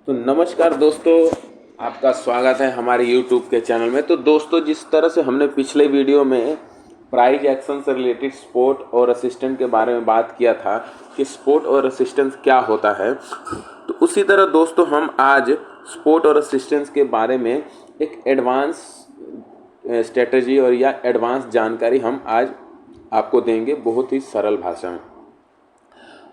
तो नमस्कार दोस्तों, आपका स्वागत है हमारे YouTube के चैनल में। तो दोस्तों, जिस तरह से हमने पिछले वीडियो में प्राइज एक्शन से रिलेटेड सपोर्ट और असिस्टेंट के बारे में बात किया था कि सपोर्ट और असिस्टेंस क्या होता है, तो उसी तरह दोस्तों हम आज सपोर्ट और असिस्टेंस के बारे में एक एडवांस स्ट्रेटजी और या एडवांस जानकारी हम आज आपको देंगे बहुत ही सरल भाषा में।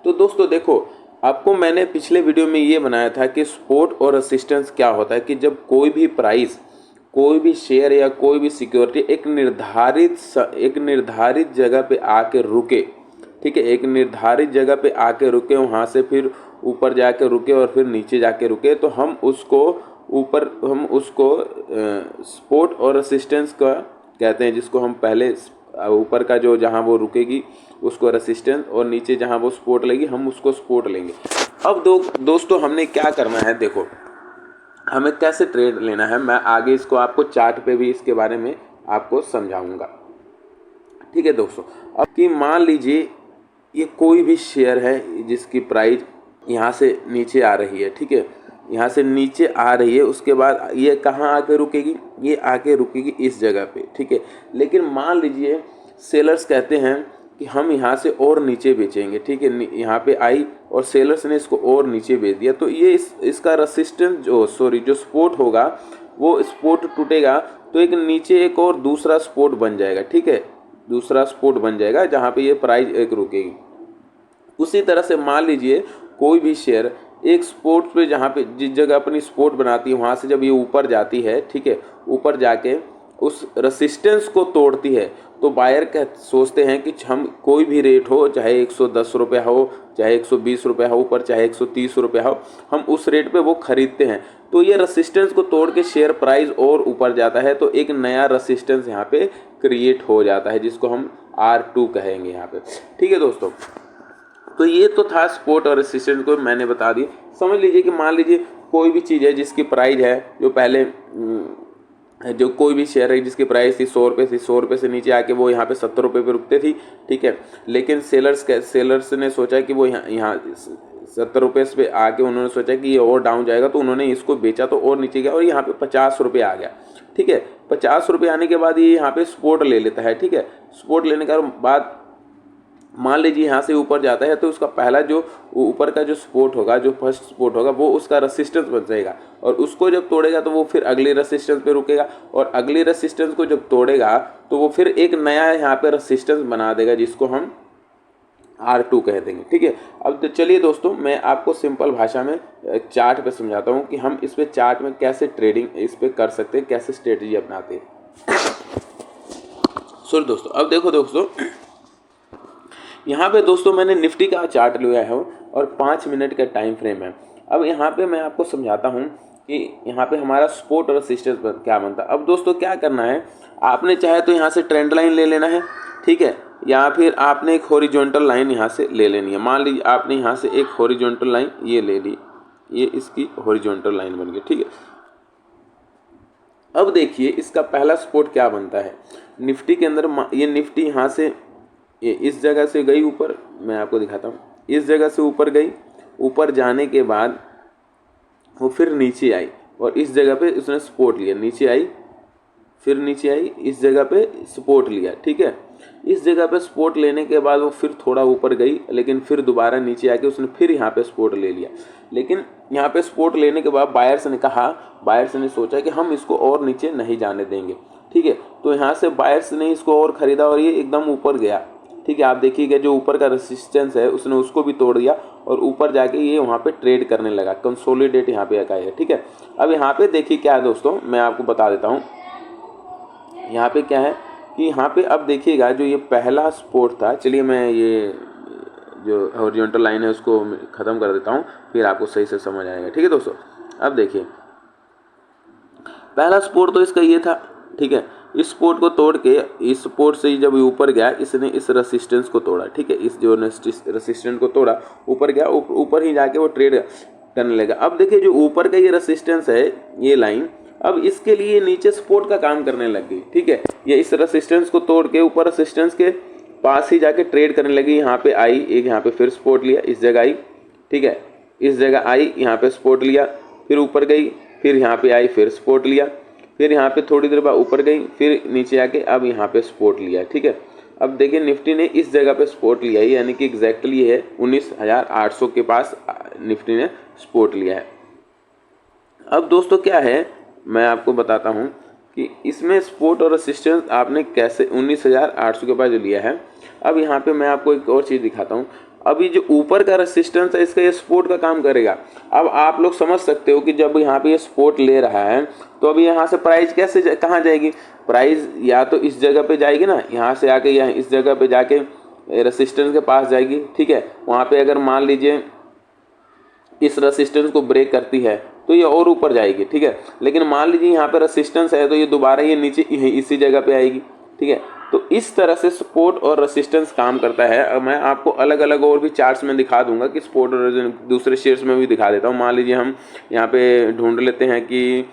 तो दोस्तों देखो, आपको मैंने पिछले वीडियो में ये बनाया था कि सपोर्ट और असिस्टेंस क्या होता है कि जब कोई भी प्राइस, कोई भी शेयर या कोई भी सिक्योरिटी एक निर्धारित जगह पे आके रुके, ठीक है, एक निर्धारित जगह पे आके रुके, वहाँ से फिर ऊपर जाके रुके और फिर नीचे जाके रुके, तो हम उसको सपोर्ट और असिस्टेंस का कहते हैं, जिसको हम पहले ऊपर का जो जहाँ वो रुकेगी उसको रेसिस्टेंस और नीचे जहाँ वो सपोर्ट लेगी हम उसको सपोर्ट लेंगे। अब दोस्तों हमने क्या करना है, देखो हमें कैसे ट्रेड लेना है, मैं आगे इसको आपको चार्ट पे भी इसके बारे में आपको समझाऊंगा। ठीक है दोस्तों, अब कि मान लीजिए ये कोई भी शेयर है जिसकी प्राइस यहाँ से नीचे आ रही है, ठीक है, यहाँ से नीचे आ रही है, उसके बाद ये कहाँ आके रुकेगी, ये आके रुकेगी इस जगह पे, ठीक है। लेकिन मान लीजिए सेलर्स कहते हैं कि हम यहाँ से और नीचे बेचेंगे, ठीक है, यहाँ पे आई और सेलर्स ने इसको और नीचे बेच दिया, तो ये इसका रेसिस्टेंस जो सपोर्ट होगा वो सपोर्ट टूटेगा, तो एक नीचे एक और दूसरा सपोर्ट बन जाएगा, ठीक है, दूसरा सपोर्ट बन जाएगा जहाँ पे ये प्राइस एक रुकेगी। उसी तरह से मान लीजिए कोई भी शेयर एक सपोर्ट पे, जहाँ पे जिस जगह अपनी सपोर्ट बनाती है वहाँ से जब ये ऊपर जाती है, ठीक है, ऊपर जाके उस रेसिस्टेंस को तोड़ती है, तो बायर सोचते हैं कि हम कोई भी रेट हो, चाहे 110 रुपये हो, चाहे 120 रुपये हो ऊपर, चाहे 130 रुपये हो, हम उस रेट पे वो खरीदते हैं। तो ये रेसिस्टेंस को तोड़ के शेयर प्राइस और ऊपर जाता है, तो एक नया रेसिस्टेंस यहाँ पे क्रिएट हो जाता है, जिसको हम R2 कहेंगे यहाँ पे। ठीक है दोस्तों, तो ये तो था सपोर्ट और रेसिस्टेंस को मैंने बता दी। समझ लीजिए कि मान लीजिए कोई भी चीज़ है जिसकी प्राइस है, जो पहले जो कोई भी शेयर है जिसकी प्राइस थी 100 रुपये थी, 100 रुपये से नीचे आके वो यहाँ पे 70 रुपये पे रुकते थी, ठीक है। लेकिन सेलर्स ने सोचा कि वो यहाँ 70 रुपये पे आके उन्होंने सोचा कि ये और डाउन जाएगा, तो उन्होंने इसको बेचा तो और नीचे गया और यहाँ पे 50 रुपये आ गया, ठीक है। 50 रुपये आने के बाद ये यहाँ पे सपोर्ट ले लेता है, ठीक है। सपोर्ट लेने के बाद मान लीजिए यहाँ से ऊपर जाता है, तो उसका पहला जो ऊपर का जो सपोर्ट होगा, जो फर्स्ट सपोर्ट होगा, वो उसका रेसिस्टेंस बन जाएगा, और उसको जब तोड़ेगा तो वो फिर अगले रेसिस्टेंस पे रुकेगा, और अगले रेसिस्टेंस को जब तोड़ेगा तो वो फिर एक नया यहाँ पे रेसिस्टेंस बना देगा, जिसको हम R2 कह देंगे, ठीक है। अब तो चलिए दोस्तों, मैं आपको सिंपल भाषा में चार्ट पे समझाता हूँ कि हम इस पे चार्ट में कैसे ट्रेडिंग इस पे कर सकते हैं, कैसे स्ट्रेटजी अपनाते हैं। सॉरी दोस्तों, अब देखो दोस्तों, यहाँ पे दोस्तों मैंने निफ्टी का चार्ट लिया है और 5 मिनट का टाइम फ्रेम है। अब यहाँ पे मैं आपको समझाता हूँ कि यहाँ पे हमारा सपोर्ट और रेसिस्टेंस क्या बनता है। अब दोस्तों क्या करना है, आपने चाहे तो यहाँ से ट्रेंड लाइन ले लेना है, ठीक है, या फिर आपने एक हॉरिजॉन्टल लाइन यहाँ से ले लेनी है। मान लीजिए आपने यहाँ से एक हॉरिजॉन्टल लाइन ये ले ली, ये इसकी हॉरिजॉन्टल लाइन बन गई, ठीक है। अब देखिए इसका पहला सपोर्ट क्या बनता है निफ्टी के अंदर। ये निफ्टी यहाँ से ये इस जगह से गई ऊपर, मैं आपको दिखाता हूँ, इस जगह से ऊपर गई, ऊपर जाने के बाद वो फिर नीचे आई और इस जगह पे उसने सपोर्ट लिया, नीचे आई, फिर नीचे आई, इस जगह पे सपोर्ट लिया, ठीक है। इस जगह पे सपोर्ट लेने के बाद वो फिर थोड़ा ऊपर गई, लेकिन फिर दोबारा नीचे आके उसने फिर यहाँ पे सपोर्ट ले लिया। लेकिन यहाँ पे सपोर्ट लेने के बाद बायर्स ने सोचा कि हम इसको और नीचे नहीं जाने देंगे, ठीक है। तो यहाँ से बायर्स ने इसको और ख़रीदा और ये एकदम ऊपर गया, ठीक है। आप देखिएगा जो ऊपर का रेसिस्टेंस है उसने उसको भी तोड़ दिया और ऊपर जाके ये वहाँ पे ट्रेड करने लगा, कंसोलिडेट यहाँ पे आया है, ठीक है। अब यहाँ पे देखिए क्या है दोस्तों, मैं आपको बता देता हूँ यहाँ पे क्या है कि यहाँ पे अब देखिएगा जो ये पहला सपोर्ट था, चलिए मैं ये जो हॉरिजॉन्टल लाइन है उसको ख़त्म कर देता हूँ, फिर आपको सही से समझ आएगा, ठीक है दोस्तों। अब देखिए पहला सपोर्ट तो इसका ये था, ठीक है। इस सपोर्ट को तोड़ के, इस सपोर्ट से जब ऊपर गया इसने इस रेसिस्टेंस को तोड़ा, ठीक है, इस जो रेसिस्टेंस को तोड़ा, ऊपर गया, ऊपर ही जाके वो ट्रेड करने लगा। अब देखिए जो ऊपर का ये रेसिस्टेंस है, ये लाइन, अब इसके लिए नीचे सपोर्ट का काम करने लग गई, ठीक है। ये इस रेसिस्टेंस को तोड़ के ऊपर रेसिस्टेंस के पास ही जाके ट्रेड करने लगी। यहाँ पे आई, एक यहाँ पे फिर सपोर्ट लिया, इस जगह आई, ठीक है, इस जगह आई, यहाँ पे सपोर्ट लिया, फिर ऊपर गई, फिर यहाँ पे आई, फिर सपोर्ट लिया, फिर यहाँ पे थोड़ी देर बाद ऊपर गई, फिर नीचे आके अब यहाँ पे सपोर्ट लिया, ठीक है। अब देखिए निफ्टी ने इस जगह पे सपोर्ट लिया है, यानी कि एग्जैक्टली है 19,800 के पास निफ्टी ने सपोर्ट लिया है। अब दोस्तों क्या है, मैं आपको बताता हूँ कि इसमें सपोर्ट और रेसिस्टेंस आपने कैसे 19,800 के पास जो लिया है। अब यहाँ पे मैं आपको एक और चीज़ दिखाता हूँ। अभी जो ऊपर का रेसिस्टेंस है इसका ये सपोर्ट का काम करेगा। अब आप लोग समझ सकते हो कि जब यहाँ पे ये सपोर्ट ले रहा है तो अभी यहाँ से प्राइस कैसे कहाँ जाएगी, प्राइस या तो इस जगह पे जाएगी ना, यहाँ से आके यहाँ इस जगह पे जाके रेसिस्टेंस के पास जाएगी, ठीक है। वहाँ पे अगर मान लीजिए इस रेसिस्टेंस को ब्रेक करती है तो ये और ऊपर जाएगी, ठीक है। लेकिन मान लीजिए यहाँ पे रेसिस्टेंस है तो ये दोबारा ये नीचे इसी जगह पे आएगी, ठीक है। तो इस तरह से सपोर्ट और रेसिस्टेंस काम करता है। अब मैं आपको अलग अलग और भी चार्ट्स में दिखा दूंगा कि सपोर्ट और दूसरे शेयर्स में भी दिखा देता हूँ। मान लीजिए हम यहाँ पे ढूंढ लेते हैं कि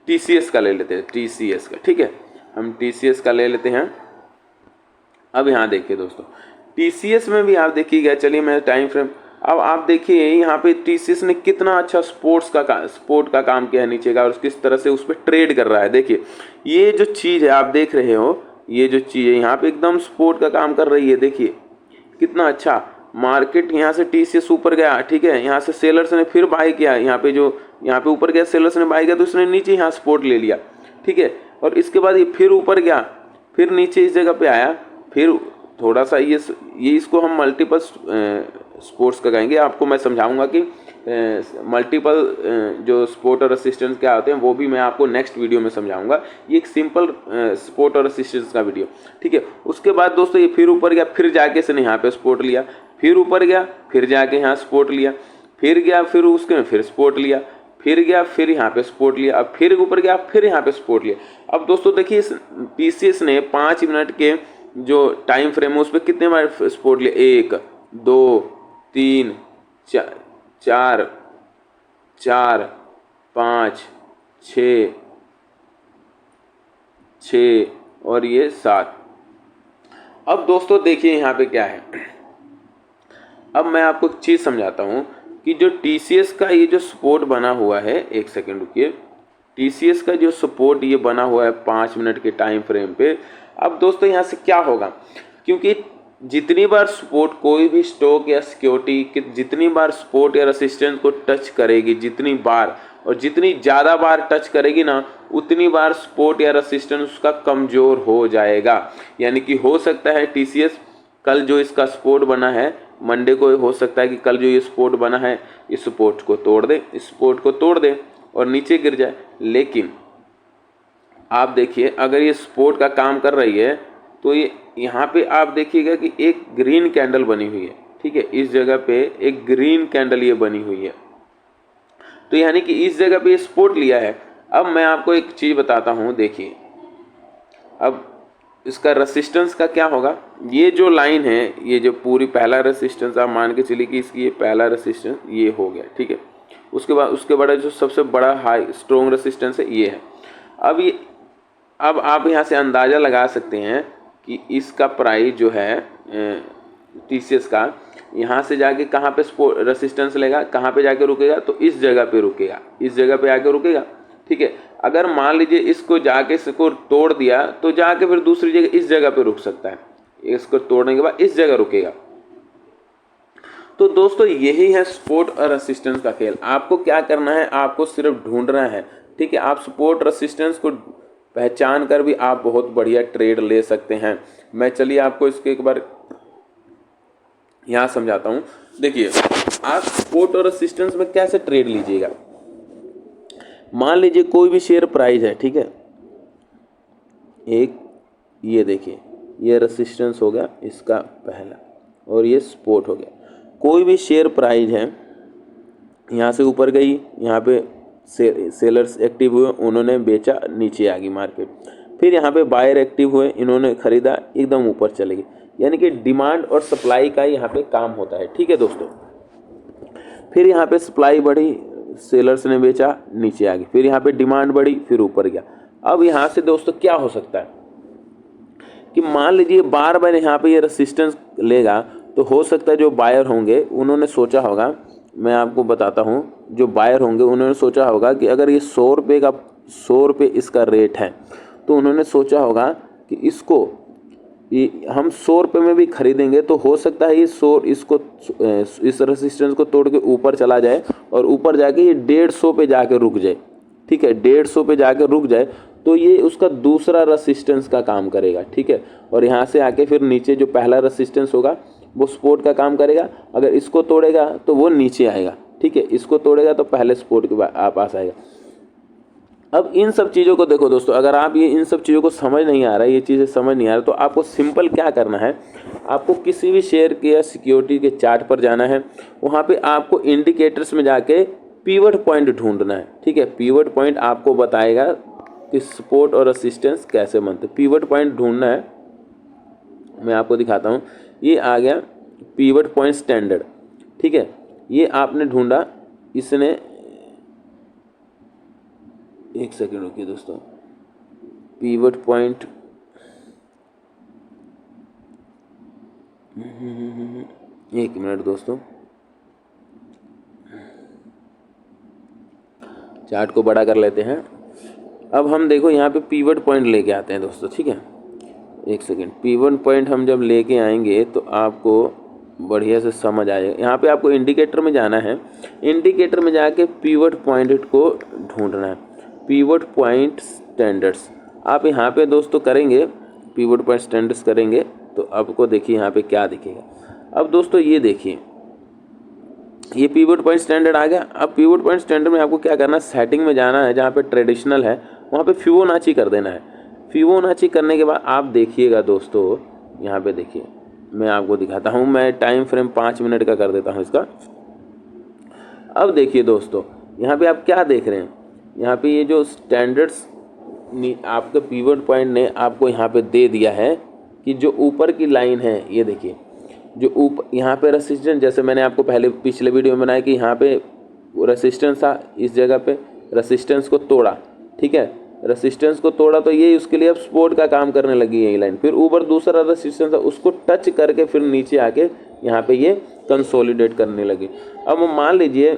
TCS का ले लेते हैं, TCS का, ठीक है। हम TCS का ले लेते हैं। अब यहाँ देखिए दोस्तों, TCS में भी आप देखिएगा, चलिए मैं टाइम फ्रेम, अब आप देखिए यहाँ पे TCS ने कितना अच्छा सपोर्ट का काम किया है नीचे का, और किस तरह से उस पर ट्रेड कर रहा है। देखिए ये जो चीज़ है आप देख रहे हो, ये जो चीज़ है यहाँ पे एकदम सपोर्ट का काम कर रही है। देखिए कितना अच्छा मार्केट, यहाँ से TCS ऊपर गया, ठीक है। यहाँ से सेलर्स ने फिर बाय किया, यहाँ पे ऊपर गया, सेलर्स ने बाय किया तो उसने नीचे यहाँ सपोर्ट ले लिया, ठीक है। और इसके बाद ये फिर ऊपर गया, फिर नीचे इस जगह पे आया, फिर थोड़ा सा ये इसको हम मल्टीपल सपोर्ट्स का कहेंगे। आपको मैं समझाऊंगा कि मल्टीपल जो सपोर्ट और रेसिस्टेंस क्या होते हैं वो भी मैं आपको नेक्स्ट वीडियो में समझाऊंगा। ये एक सिंपल सपोर्ट और रेसिस्टेंस का वीडियो, ठीक है। उसके बाद दोस्तों ये फिर ऊपर गया, फिर जाके इसने यहाँ पे सपोर्ट लिया, फिर ऊपर गया, फिर जाके यहाँ सपोर्ट लिया, फिर गया, फिर उसके फिर सपोर्ट लिया, फिर गया, फिर यहाँ पे सपोर्ट लिया, अब फिर ऊपर गया, फिर यहाँ पे सपोर्ट लिया। अब दोस्तों देखिए इस TCS ने 5 मिनट के जो टाइम फ्रेम है उस पर कितने बार सपोर्ट लिया, 1 2 3 4 5 6 और ये 7। अब दोस्तों देखिए यहाँ पे क्या है, अब मैं आपको एक चीज़ समझाता हूँ कि जो TCS का ये जो सपोर्ट बना हुआ है, एक सेकेंड रुकिए, TCS का जो सपोर्ट ये बना हुआ है 5 मिनट के टाइम फ्रेम पे। अब दोस्तों यहाँ से क्या होगा, क्योंकि जितनी बार सपोर्ट कोई भी स्टॉक या सिक्योरिटी जितनी बार सपोर्ट या रेसिस्टेंस को टच करेगी, जितनी बार और जितनी ज़्यादा बार टच करेगी ना, उतनी बार सपोर्ट या रेसिस्टेंस उसका कमज़ोर हो जाएगा। यानी कि हो सकता है TCS कल जो इसका सपोर्ट बना है, मंडे को हो सकता है कि कल जो ये सपोर्ट बना है इस सपोर्ट को तोड़ दे, इस सपोर्ट को तोड़ दे और नीचे गिर जाए। लेकिन आप देखिए अगर ये सपोर्ट का काम कर रही है तो ये यहाँ पे आप देखिएगा कि एक ग्रीन कैंडल बनी हुई है, ठीक है। इस जगह पे एक ग्रीन कैंडल ये बनी हुई है, तो यानी कि इस जगह पे सपोर्ट लिया है। अब मैं आपको एक चीज़ बताता हूँ, देखिए अब इसका रेसिस्टेंस का क्या होगा। ये जो लाइन है, ये जो पूरी पहला रेसिस्टेंस आप मान के चलिए कि इसकी ये पहला रेसिस्टेंस ये हो गया, ठीक है। उसके बाद जो सबसे बड़ा हाई स्ट्रॉन्ग रेसिस्टेंस है ये है। अब आप यहाँ से अंदाज़ा लगा सकते हैं कि इसका प्राइस जो है TCS का यहाँ से जाके कहाँ पे रेसिस्टेंस लेगा, कहाँ पे जाके रुकेगा, तो इस जगह पे रुकेगा, इस जगह पे आके रुकेगा, ठीक है। अगर मान लीजिए इसको जाके इसको तोड़ दिया तो जाके फिर दूसरी जगह इस जगह पे रुक सकता है, इसको तोड़ने के बाद इस जगह रुकेगा। तो दोस्तों यही है सपोर्ट और रेसिस्टेंस का खेल। आपको क्या करना है, आपको सिर्फ ढूंढना है, ठीक है। आप सपोर्ट रेसिस्टेंस को पहचान कर भी आप बहुत बढ़िया ट्रेड ले सकते हैं। मैं चलिए आपको इसके एक बार यहाँ समझाता हूँ। देखिए आप सपोर्ट और रेसिस्टेंस में कैसे ट्रेड लीजिएगा। मान लीजिए कोई भी शेयर प्राइस है, ठीक है, एक ये देखिए ये रेसिस्टेंस हो गया इसका पहला और ये सपोर्ट हो गया। कोई भी शेयर प्राइस है, यहाँ से ऊपर गई, यहाँ पे सेलर्स एक्टिव हुए, उन्होंने बेचा, नीचे आ गई मार्केट। फिर यहाँ पे बायर एक्टिव हुए, इन्होंने खरीदा, एकदम ऊपर चले गए। यानी कि डिमांड और सप्लाई का यहाँ पे काम होता है, ठीक है दोस्तों। फिर यहाँ पे सप्लाई बढ़ी, सेलर्स ने बेचा, नीचे आ गई। फिर यहाँ पे डिमांड बढ़ी, फिर ऊपर गया। अब यहाँ से दोस्तों क्या हो सकता है कि मान लीजिए बार यहाँ पे ये रेसिस्टेंस लेगा, तो हो सकता है जो बायर होंगे उन्होंने सोचा होगा मैं आपको बताता हूँ, जो बायर होंगे उन्होंने सोचा होगा कि अगर ये 100 रुपये इसका रेट है, तो उन्होंने सोचा होगा कि इसको हम 100 रुपये में भी खरीदेंगे तो हो सकता है ये इस रेसिस्टेंस को तोड़ के ऊपर चला जाए और ऊपर जाके ये 150 पे जाके रुक जाए। ठीक है, 150 पे जाके रुक जाए तो ये उसका दूसरा रेसिस्टेंस का काम करेगा। ठीक है, और यहाँ से आके फिर नीचे जो पहला रेसिस्टेंस होगा वो सपोर्ट का काम करेगा। अगर इसको तोड़ेगा तो वो नीचे आएगा। ठीक है, इसको तोड़ेगा तो पहले सपोर्ट के पास आएगा। अब इन सब चीज़ों को देखो दोस्तों, अगर आप इन सब चीज़ों को समझ नहीं आ रहा है, ये चीज़ें समझ नहीं आ रहा, तो आपको सिंपल क्या करना है, आपको किसी भी शेयर के या सिक्योरिटी के चार्ट पर जाना है। वहाँ पे आपको इंडिकेटर्स में जाके पिवट पॉइंट ढूंढना है। ठीक है, पिवट पॉइंट आपको बताएगा कि सपोर्ट और रेसिस्टेंस कैसे बनते। पिवट पॉइंट ढूंढना है, मैं आपको दिखाता हूँ। ये आ गया पिवट पॉइंट स्टैंडर्ड। ठीक है, ये आपने ढूंढा, इसने, एक सेकंड रुकिए दोस्तों, पिवट पॉइंट, एक मिनट दोस्तों, चार्ट को बड़ा कर लेते हैं। अब हम देखो यहाँ पे पिवट पॉइंट लेके आते हैं दोस्तों। ठीक है, एक सेकंड, पिवट पॉइंट हम जब लेके आएंगे तो आपको बढ़िया से समझ आएगा। यहाँ पे आपको इंडिकेटर में जाना है, इंडिकेटर में जाके पिवट पॉइंट को ढूंढना है, पिवट पॉइंट स्टैंडर्ड्स। आप यहाँ पे दोस्तों करेंगे, पिवट पॉइंट स्टैंडर्ड्स करेंगे तो आपको देखिए यहाँ पे क्या दिखेगा। अब दोस्तों ये देखिए, ये पिवट पॉइंट स्टैंडर्ड आ गया। अब पिवट पॉइंट स्टैंडर्ड में आपको क्या करना है, सेटिंग में जाना है, जहाँ पे ट्रेडिशनल है वहाँ पे फिबोनाची कर देना है। फिबोनाची करने के बाद आप देखिएगा दोस्तों, यहाँ पे देखिए, मैं आपको दिखाता हूँ, मैं टाइम फ्रेम 5 मिनट का कर देता हूँ इसका। अब देखिए दोस्तों, यहाँ पे आप क्या देख रहे हैं, यहाँ पे ये जो स्टैंडर्ड्स आपके पिवट पॉइंट ने आपको यहाँ पे दे दिया है कि जो ऊपर की लाइन है, ये देखिए, जो ऊपर यहाँ पे रेसिस्टेंस, जैसे मैंने आपको पहले पिछले वीडियो में बनाया कि यहाँ पे रेसिस्टेंस था, इस जगह पे रेसिस्टेंस को तोड़ा। ठीक है, रेसिस्टेंस को तोड़ा तो ये उसके लिए अब सपोर्ट का काम करने लगी है ये लाइन। फिर ऊपर दूसरा रेसिस्टेंस था, उसको टच करके फिर नीचे आके यहाँ पे ये कंसोलिडेट करने लगी। अब मान लीजिए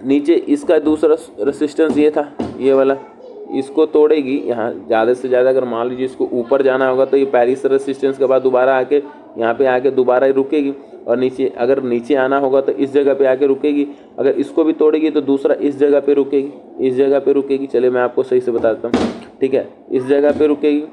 नीचे इसका दूसरा रेसिस्टेंस ये था, ये वाला, इसको तोड़ेगी यहाँ ज़्यादा से ज़्यादा। अगर मान लीजिए इसको ऊपर जाना होगा तो ये पेरिस रेसिस्टेंस के बाद दोबारा आके यहाँ पे आके दोबारा रुकेगी, और नीचे अगर नीचे आना होगा तो इस जगह पे आके रुकेगी। अगर इसको भी तोड़ेगी तो दूसरा इस जगह पे रुकेगी, इस जगह पे रुकेगी। चलिए मैं आपको सही से बताता हूँ। ठीक है, इस जगह पे रुकेगी,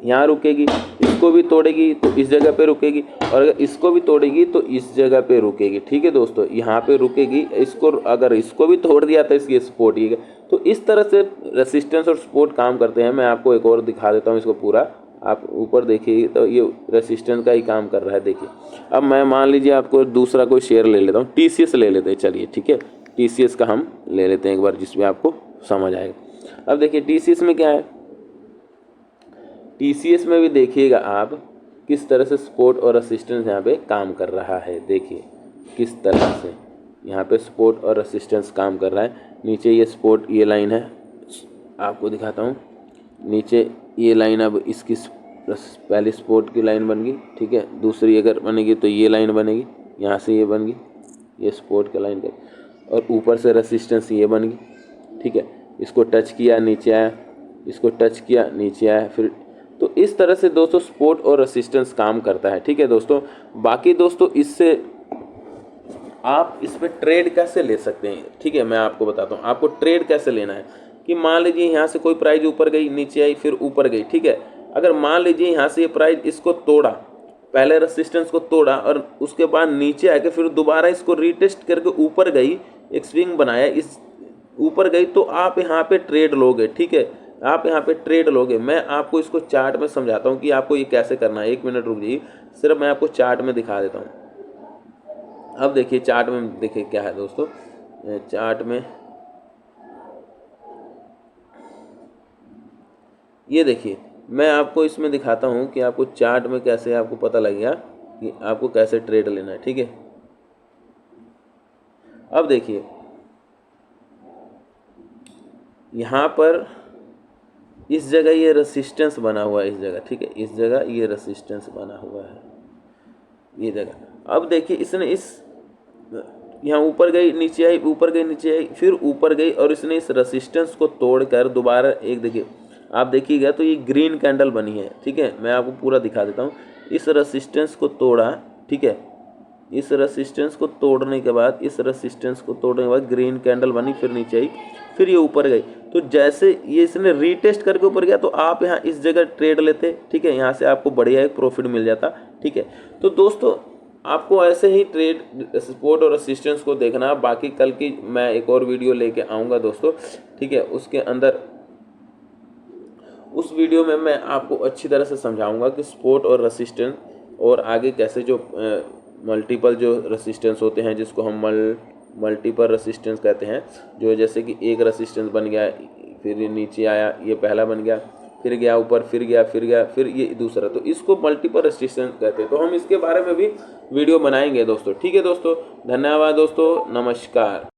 यहाँ रुकेगी, इसको भी तोड़ेगी तो इस जगह पे रुकेगी, और अगर इसको भी तोड़ेगी तो इस जगह पे रुकेगी। ठीक है दोस्तों, यहाँ पे रुकेगी। इसको अगर इसको भी तोड़ दिया तो इसकी सपोर्ट ये। तो इस तरह से रेसिस्टेंस और सपोर्ट काम करते हैं। मैं आपको एक और दिखा देता हूँ इसको पूरा, आप ऊपर देखिए तो ये रेसिस्टेंस का ही काम कर रहा है। देखिए, अब मैं मान लीजिए आपको दूसरा कोई शेयर ले लेता हूँ, TCS ले लेते हैं। चलिए ठीक है, TCS का हम ले लेते हैं एक बार, जिसमें आपको समझ आएगा। अब देखिए TCS में क्या है, TCS में भी देखिएगा आप किस तरह से सपोर्ट और रेसिस्टेंस यहाँ पे काम कर रहा है। देखिए किस तरह से यहाँ पे सपोर्ट और रेसिस्टेंस काम कर रहा है। नीचे ये सपोर्ट, ये लाइन है, आपको दिखाता हूँ। नीचे ये लाइन, अब इसकी पहली सपोर्ट की लाइन बन गई। ठीक है, दूसरी अगर बनेगी तो ये लाइन बनेगी, यहाँ से ये बन गई, ये सपोर्ट का लाइन का, और ऊपर से रेसिस्टेंस ये बन गई। ठीक है, इसको टच किया नीचे आया, इसको टच किया नीचे आया। फिर तो इस तरह से दोस्तों सपोर्ट और रेसिस्टेंस काम करता है। ठीक है दोस्तों, बाकी दोस्तों इससे आप इस पर ट्रेड कैसे ले सकते हैं, ठीक है, मैं आपको बताता हूँ आपको ट्रेड कैसे लेना है। कि मान लीजिए यहाँ से कोई प्राइस ऊपर गई, नीचे आई, फिर ऊपर गई। ठीक है, अगर मान लीजिए यहाँ से ये प्राइस इसको तोड़ा, पहले रेसिस्टेंस को तोड़ा और उसके बाद नीचे आके फिर दोबारा इसको रीटेस्ट करके ऊपर गई, एक स्विंग बनाया, इस ऊपर गई, तो आप यहाँ पे ट्रेड लोगे। ठीक है, आप यहाँ पे ट्रेड लोगे। मैं आपको इसको चार्ट में समझाता हूँ कि आपको ये कैसे करना है। 1 मिनट रुक जाइए, सिर्फ मैं आपको चार्ट में दिखा देता हूँ। अब देखिए चार्ट में देखिए क्या है दोस्तों, चार्ट में ये देखिए, मैं आपको इसमें दिखाता हूँ कि आपको चार्ट में कैसे आपको पता लगेगा कि आपको कैसे ट्रेड लेना है। ठीक है, अब देखिए यहाँ पर इस जगह ये रेसिस्टेंस बना हुआ है, इस जगह। ठीक है, इस जगह ये रेसिस्टेंस बना हुआ है, ये जगह। अब देखिए इसने इस यहाँ ऊपर गई नीचे आई, ऊपर गई नीचे आई, फिर ऊपर गई और इसने इस रेसिस्टेंस को तोड़कर दोबारा एक देखिए आप देखिएगा तो ये ग्रीन कैंडल बनी है। ठीक है, मैं आपको पूरा दिखा देता हूँ। इस रेसिस्टेंस को तोड़ा, ठीक है, इस रेसिस्टेंस को तोड़ने के बाद, इस रेसिस्टेंस को तोड़ने के बाद ग्रीन कैंडल बनी, फिर नीचे आई, फिर ये ऊपर गई। तो जैसे ये इसने रीटेस्ट करके ऊपर गया तो आप यहाँ इस जगह ट्रेड लेते, ठीक है, यहाँ से आपको बढ़िया एक प्रॉफिट मिल जाता। ठीक है, तो दोस्तों आपको ऐसे ही ट्रेड सपोर्ट और रेसिस्टेंस को देखना। बाकी कल की मैं एक और वीडियो लेके आऊँगा दोस्तों। ठीक है, उसके अंदर उस वीडियो में मैं आपको अच्छी तरह से समझाऊंगा कि सपोर्ट और रेसिस्टेंस और आगे कैसे जो मल्टीपल जो रेसिस्टेंस होते हैं जिसको हम मल्टीपल रेसिस्टेंस कहते हैं, जो जैसे कि एक रेसिस्टेंस बन गया, फिर ये नीचे आया, ये पहला बन गया, फिर गया ऊपर, फिर गया, फिर ये दूसरा, तो इसको मल्टीपल रेसिस्टेंस कहते हैं। तो हम इसके बारे में भी वीडियो बनाएंगे दोस्तों। ठीक है दोस्तों, धन्यवाद दोस्तों, नमस्कार।